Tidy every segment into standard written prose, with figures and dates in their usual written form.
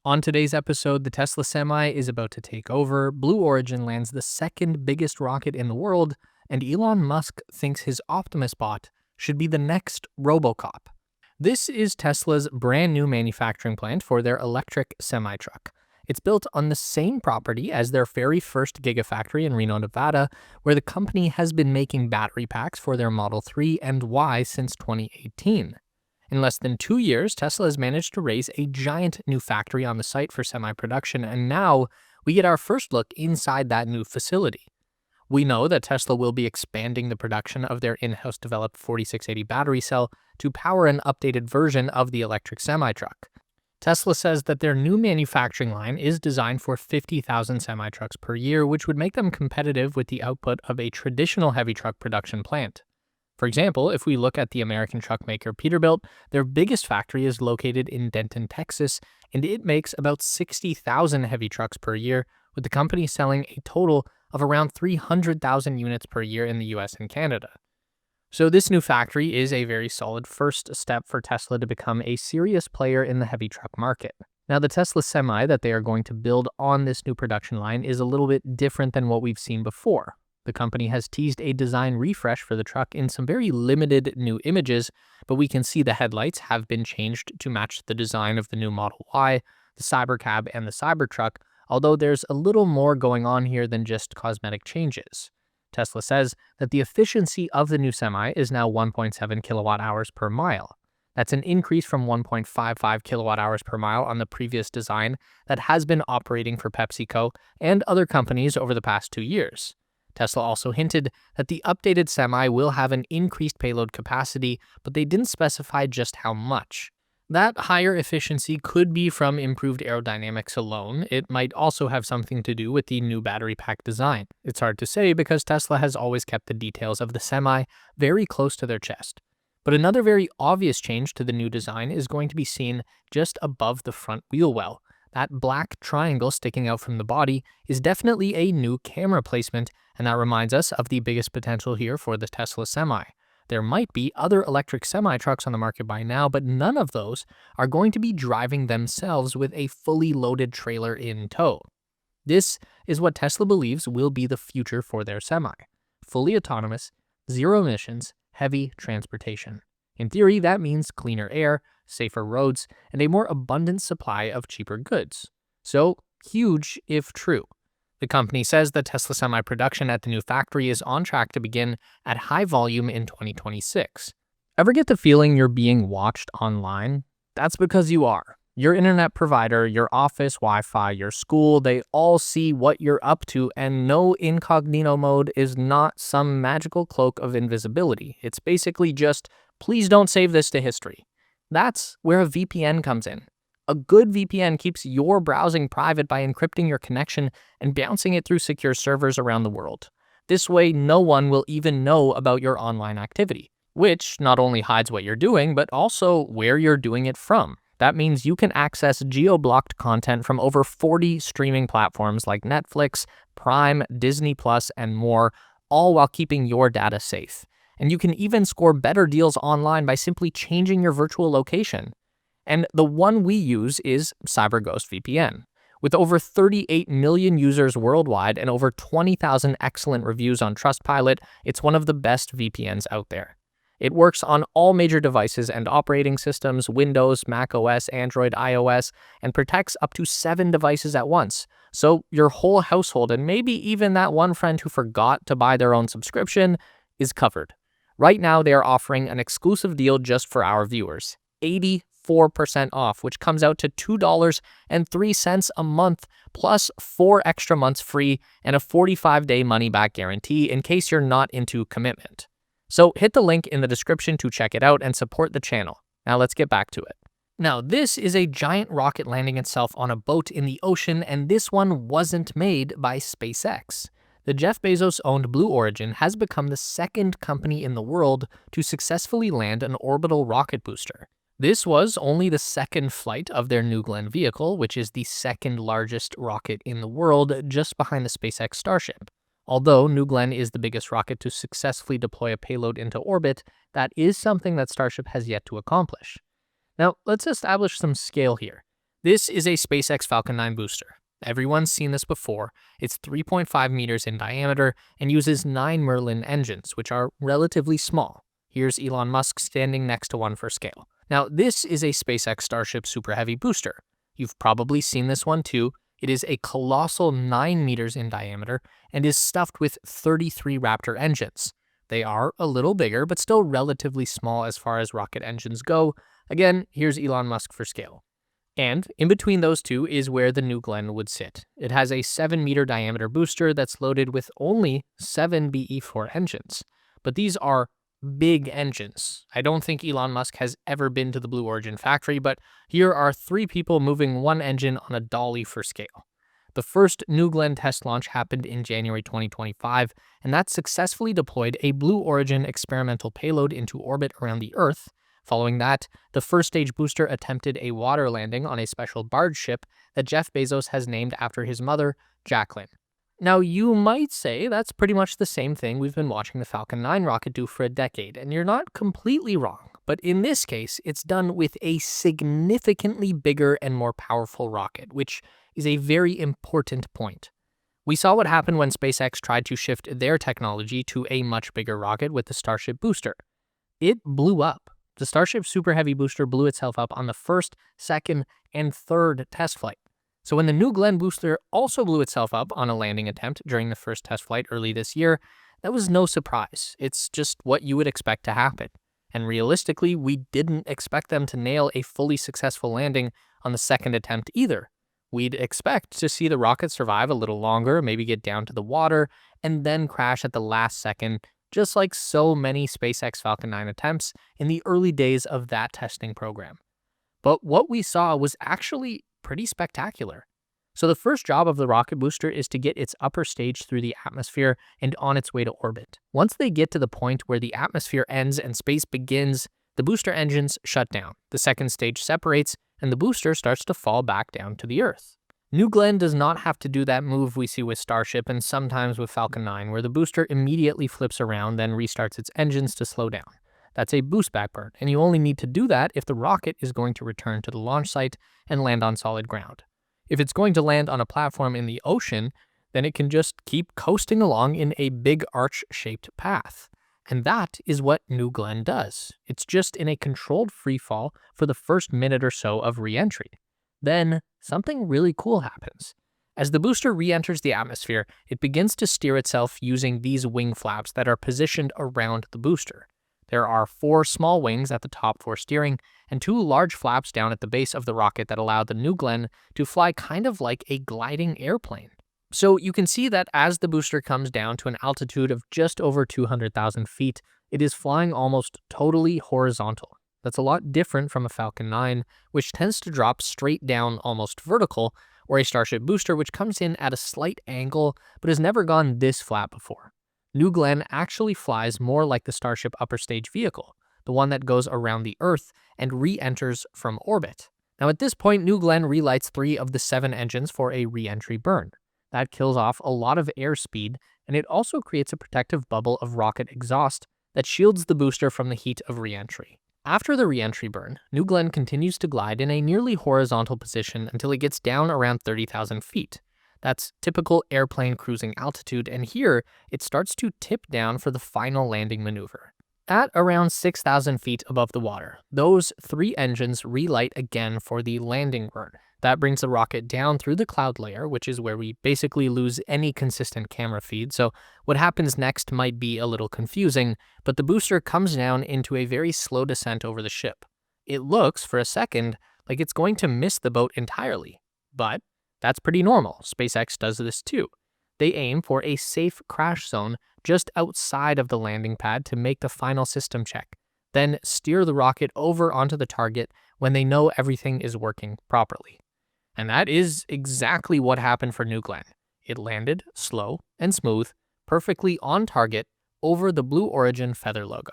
On today's episode, the Tesla Semi is about to take over, Blue Origin lands the second biggest rocket in the world, and Elon Musk thinks his Optimus bot should be the next Robocop. This is Tesla's brand new manufacturing plant for their electric semi-truck. It's built on the same property as their very first Gigafactory in Reno, Nevada, where the company has been making battery packs for their Model 3 and Y since 2018. In less than 2 years, Tesla has managed to raise a giant new factory on the site for semi-production, and now we get our first look inside that new facility. We know that Tesla will be expanding the production of their in-house developed 4680 battery cell to power an updated version of the electric semi-truck. Tesla says that their new manufacturing line is designed for 50,000 semi-trucks per year, which would make them competitive with the output of a traditional heavy truck production plant. For example, if we look at the American truck maker Peterbilt, their biggest factory is located in Denton, Texas, and it makes about 60,000 heavy trucks per year, with the company selling a total of around 300,000 units per year in the US and Canada. So this new factory is a very solid first step for Tesla to become a serious player in the heavy truck market. Now, the Tesla Semi that they are going to build on this new production line is a little bit different than what we've seen before. The company has teased a design refresh for the truck in some very limited new images, but we can see the headlights have been changed to match the design of the new Model Y, the Cybercab, and the Cybertruck, although there's a little more going on here than just cosmetic changes. Tesla says that the efficiency of the new Semi is now 1.7 kilowatt hours per mile. That's an increase from 1.55 kilowatt hours per mile on the previous design that has been operating for PepsiCo and other companies over the past 2 years. Tesla also hinted that the updated Semi will have an increased payload capacity, but they didn't specify just how much. That higher efficiency could be from improved aerodynamics alone. It might also have something to do with the new battery pack design. It's hard to say because Tesla has always kept the details of the Semi very close to their chest. But another very obvious change to the new design is going to be seen just above the front wheel well. That black triangle sticking out from the body is definitely a new camera placement, and that reminds us of the biggest potential here for the Tesla Semi. There might be other electric semi-trucks on the market by now, but none of those are going to be driving themselves with a fully loaded trailer in tow. This is what Tesla believes will be the future for their Semi: fully autonomous, zero emissions, heavy transportation. In theory, that means cleaner air, safer roads, and a more abundant supply of cheaper goods. So, huge if true. The company says that Tesla Semi production at the new factory is on track to begin at high volume in 2026. Ever get the feeling you're being watched online? That's because you are. Your internet provider, your office Wi-Fi, your school, they all see what you're up to, and no incognito mode is not some magical cloak of invisibility. It's basically just, please don't save this to history. That's where a VPN comes in. A good VPN keeps your browsing private by encrypting your connection and bouncing it through secure servers around the world. This way, no one will even know about your online activity, which not only hides what you're doing, but also where you're doing it from. That means you can access geo-blocked content from over 40 streaming platforms like Netflix, Prime, Disney+, and more, all while keeping your data safe. And you can even score better deals online by simply changing your virtual location. And the one we use is CyberGhost VPN. With over 38 million users worldwide and over 20,000 excellent reviews on Trustpilot, it's one of the best VPNs out there. It works on all major devices and operating systems: Windows, Mac OS, Android, iOS, and protects up to 7 devices at once. So your whole household, and maybe even that one friend who forgot to buy their own subscription, is covered. Right now, they are offering an exclusive deal just for our viewers: 84% off, which comes out to $2.03 a month, plus 4 extra months free and a 45-day money-back guarantee in case you're not into commitment. So hit the link in the description to check it out and support the channel. Now let's get back to it. Now, this is a giant rocket landing itself on a boat in the ocean, and this one wasn't made by SpaceX. The Jeff Bezos-owned Blue Origin has become the second company in the world to successfully land an orbital rocket booster. This was only the second flight of their New Glenn vehicle, which is the second largest rocket in the world, just behind the SpaceX Starship. Although New Glenn is the biggest rocket to successfully deploy a payload into orbit, that is something that Starship has yet to accomplish. Now, let's establish some scale here. This is a SpaceX Falcon 9 booster. Everyone's seen this before. It's 3.5 meters in diameter and uses 9 Merlin engines, which are relatively small. Here's Elon Musk standing next to one for scale. Now, this is a SpaceX Starship Super Heavy booster. You've probably seen this one too. It is a colossal 9 meters in diameter and is stuffed with 33 Raptor engines. They are a little bigger, but still relatively small as far as rocket engines go. Again, here's Elon Musk for scale. And in between those two is where the New Glenn would sit. It has a 7-meter diameter booster that's loaded with only 7 BE-4 engines. But these are big engines. I don't think Elon Musk has ever been to the Blue Origin factory, but here are 3 people moving one engine on a dolly for scale. The first New Glenn test launch happened in January 2025, and that successfully deployed a Blue Origin experimental payload into orbit around the Earth. Following that, the first stage booster attempted a water landing on a special barge ship that Jeff Bezos has named after his mother, Jacqueline. Now, you might say that's pretty much the same thing we've been watching the Falcon 9 rocket do for a decade, and you're not completely wrong. But in this case, it's done with a significantly bigger and more powerful rocket, which is a very important point. We saw what happened when SpaceX tried to shift their technology to a much bigger rocket with the Starship booster. It blew up. The Starship Super Heavy booster blew itself up on the first, second, and third test flight. So when the New Glenn booster also blew itself up on a landing attempt during the first test flight early this year, that was no surprise. It's just what you would expect to happen. And realistically, we didn't expect them to nail a fully successful landing on the second attempt either. We'd expect to see the rocket survive a little longer, maybe get down to the water, and then crash at the last second, just like so many SpaceX Falcon 9 attempts in the early days of that testing program. But what we saw was actually pretty spectacular. So the first job of the rocket booster is to get its upper stage through the atmosphere and on its way to orbit. Once they get to the point where the atmosphere ends and space begins, the booster engines shut down, the second stage separates, and the booster starts to fall back down to the Earth. New Glenn does not have to do that move we see with Starship and sometimes with Falcon 9, where the booster immediately flips around, then restarts its engines to slow down. That's a boost back burn, and you only need to do that if the rocket is going to return to the launch site and land on solid ground. If it's going to land on a platform in the ocean, then it can just keep coasting along in a big arch-shaped path. And that is what New Glenn does. It's just in a controlled free fall for the first minute or so of re-entry. Then, something really cool happens. As the booster re-enters the atmosphere, it begins to steer itself using these wing flaps that are positioned around the booster. There are 4 small wings at the top for steering, and 2 large flaps down at the base of the rocket that allow the New Glenn to fly kind of like a gliding airplane. So you can see that as the booster comes down to an altitude of just over 200,000 feet, it is flying almost totally horizontal. That's a lot different from a Falcon 9, which tends to drop straight down almost vertical, or a Starship booster which comes in at a slight angle but has never gone this flat before. New Glenn actually flies more like the Starship upper stage vehicle, the one that goes around the Earth and re-enters from orbit. Now at this point, New Glenn relights 3 of the 7 engines for a re-entry burn. That kills off a lot of airspeed, and it also creates a protective bubble of rocket exhaust that shields the booster from the heat of re-entry. After the re-entry burn, New Glenn continues to glide in a nearly horizontal position until it gets down around 30,000 feet. That's typical airplane cruising altitude, and here it starts to tip down for the final landing maneuver. At around 6,000 feet above the water, those 3 engines relight again for the landing burn. That brings the rocket down through the cloud layer, which is where we basically lose any consistent camera feed, so what happens next might be a little confusing, but the booster comes down into a very slow descent over the ship. It looks, for a second, like it's going to miss the boat entirely, but that's pretty normal. SpaceX does this too. They aim for a safe crash zone just outside of the landing pad to make the final system check, then steer the rocket over onto the target when they know everything is working properly. And that is exactly what happened for New Glenn. It landed slow and smooth, perfectly on target over the Blue Origin feather logo.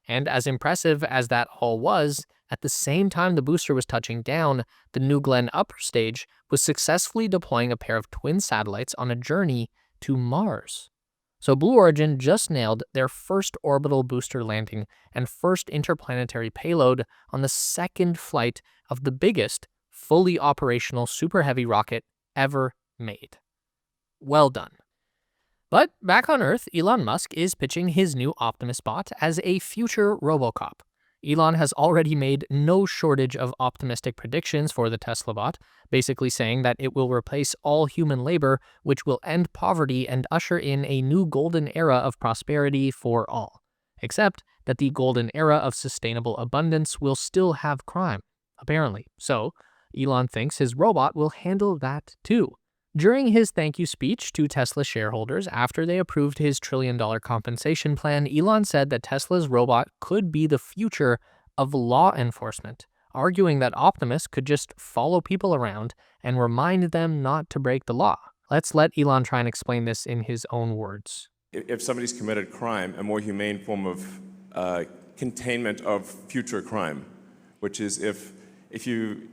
And as impressive as that all was, at the same time the booster was touching down, the New Glenn upper stage was successfully deploying a pair of twin satellites on a journey to Mars. So Blue Origin just nailed their first orbital booster landing and first interplanetary payload on the second flight of the biggest fully operational super heavy rocket ever made. Well done. But back on Earth, Elon Musk is pitching his new Optimus bot as a future RoboCop. Elon has already made no shortage of optimistic predictions for the Tesla bot, basically saying that it will replace all human labor, which will end poverty and usher in a new golden era of prosperity for all. Except that the golden era of sustainable abundance will still have crime, apparently. So, Elon thinks his robot will handle that too. During his thank you speech to Tesla shareholders after they approved his trillion-dollar compensation plan, Elon said that Tesla's robot could be the future of law enforcement, arguing that Optimus could just follow people around and remind them not to break the law. Let's let Elon try and explain this in his own words. If somebody's committed crime, a more humane form of containment of future crime, which is if you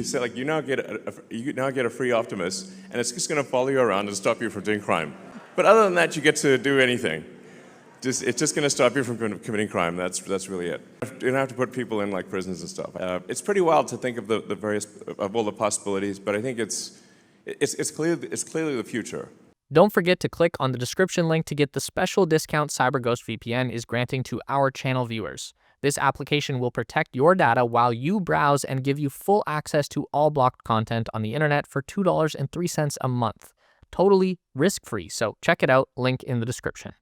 say, like, you now get a free Optimus, and it's just going to follow you around and stop you from doing crime. But other than that, you get to do anything. It's just going to stop you from committing crime. That's really it. You don't have to put people in like prisons and stuff. It's pretty wild to think of the various of all the possibilities, but I think it's clearly the future. Don't forget to click on the description link to get the special discount CyberGhost VPN is granting to our channel viewers. This application will protect your data while you browse and give you full access to all blocked content on the internet for $2.03 a month. Totally risk-free, so check it out, link in the description.